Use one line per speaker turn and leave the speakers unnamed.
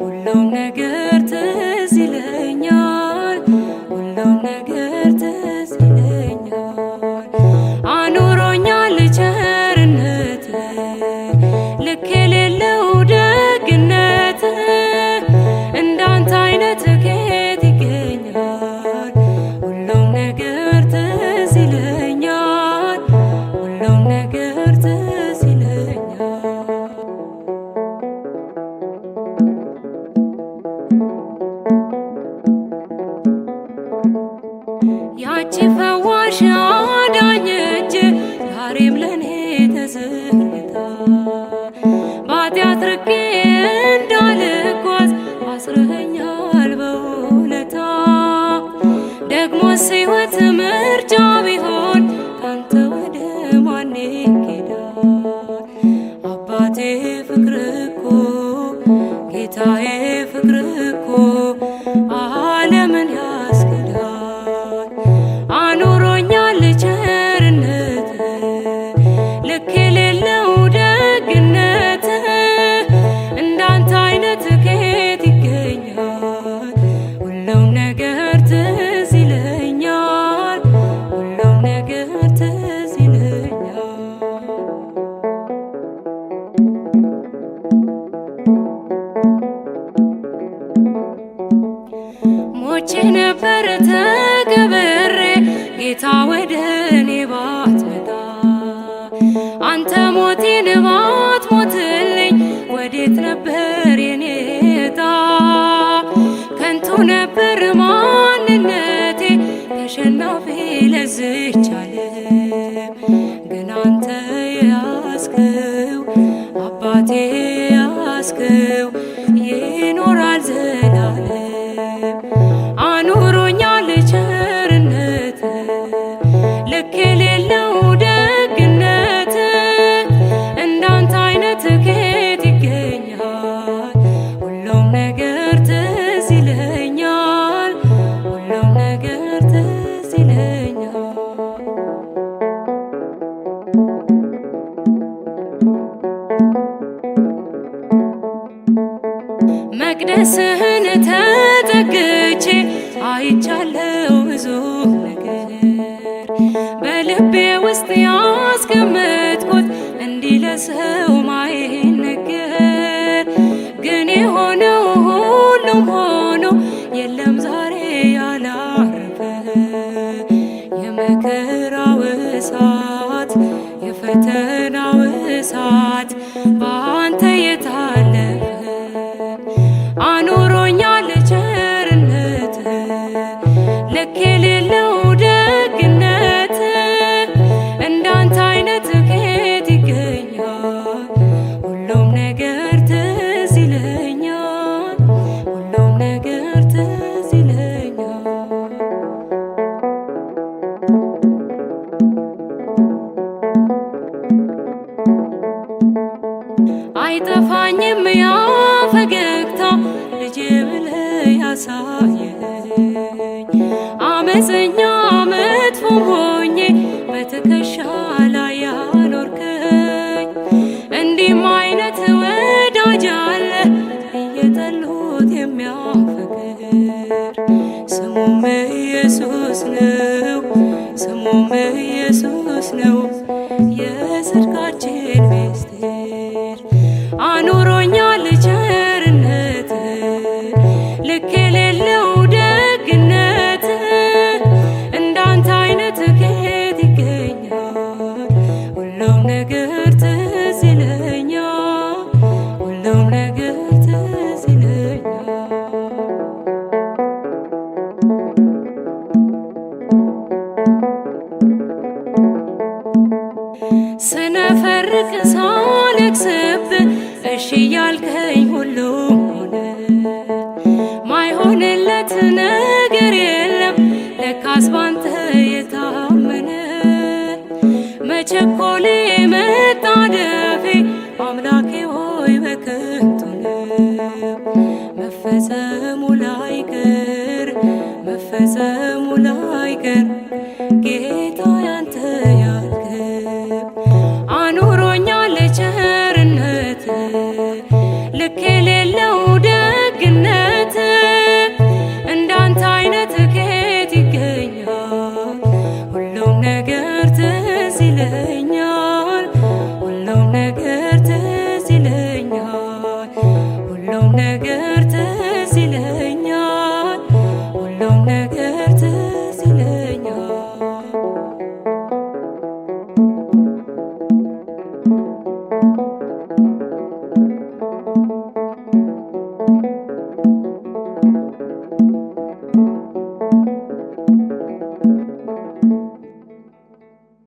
ሁሉም ነገር ትዝ ይለኛል፣ ሁሉም ነገር ትዝ ይለኛል። አኑሮኛል ቸርነት ልክ የሌለው ደግነት እንዳንተ አይነት ከየት ይገኛል? ሁሉም ነገር ትዝ ይለኛል፣ ሁሉም ነገር ትዝ ይለኛል። ያቺ ፈዋሽ አዳኝ እጅ ዛሬም ለኔ ተዘርግታ በኃጢአት ርቄ እንዳልጓዝ አስረኸኛል በውለታ። ደግሞስ ሕይወት ምርጫ ቢሆን ካንተ ወደ ማን ይኬዳል? አባቴ ፍቅር እኮ ጌታዬ ፍቅር እኮ ዓለምን ያስክዳል። አኑሮኛል ቸርነት ልክ የሌለው ደግነት እንዳንተ አይነት ከየት ይገኛል? ሁሉም ነገር ትዝ ይለኛል፣ ሁሉም ነገር ትዝ ይለኛል። ሞቼ ነበር ተቀብሬ ጌታ ወደ እኔ ባትመጣ፣ አንተ ሞቴን ባትሞትልኝ ወዴት ነበር የኔ ዕጣ? ከንቱ ነበር ማንነቴ ተሸናፊ ለዝች ዓለም፣ ግን አንተ ያስከው አባቴ ያስከው ይኖራል ዘላለም። አኑሮኛል ቸርነት ልክ የሌለው ደግነት እንዳንተ አይነት ከየት ይገኛል? ሁሉም ነገር ትዝ ይለኛል፣ ሁሉም ነገር ትዝ ይለኛል። መቅደስህን ተጠግቼ አይቻለው ብዙ ነገር በልቤ ውስጥ ያስቀመጥኩት እንዲህ ለሰው ማይነገር። ግን የሆነው ሁሉም ሆኖ የለም ዛሬ ያላረፈ የመከራው እሳት የፈተናው እሳት በአንተ የታለፈ። አኑሮኛል ቸርነት ልክ የሌለው ደግነት እንዳንተ አይነት ከየት ይገኛል? ሁሉም ነገር ትዝ ይለኛል፣ ሁሉም ነገር ትዝ ይለኛል። አይጠፋኝም ያ ፈገግታ ልጄ ብለህ ያሳየኸኝ፣ አመፀኛ መጥፎም ሆኜ በትከሻ ላይ ያኖርከኝ። እንዲህም አይነት ወዳጅ አለ እየጠሉት የሚያፈቅር፣ ስሙም ኢየሱስ ነው፣ ስሙም ኢየሱስ ነው የጽድቃችን ምስጢር። አኑሮኛል ቸርነት ልክ የሌለው ደግነት እንዳንተ አይነት ከየት ይገኛል? ሁሉም ነገር ትዝ ይለኛል፣ ሁሉም ነገር ትዝ ይለኛል። ስነፈርቅ ሳለቅስብህ እሺ ያልከኝ ሁሉም ሆነ። ማይሆንለት ነገር የለም ለካስ ባንተ የታመነ። መቸኮሌ መጣደፌ አምላኬ ሆይ በከንቱ ነው። መፈጸሙ ላይቀር መፈጸሙ ላይቀር ጌታ ያንተ ያልከው አኑሮኛል ቸርነት ልክ የሌለው ደግነት እንዳንተ አይነት ከየት ይገኛል? ሁሉም ነገር ትዝ ይለኛል፣ ሁሉም ነገር ትዝ ይለኛል፣ ሁሉም ነገር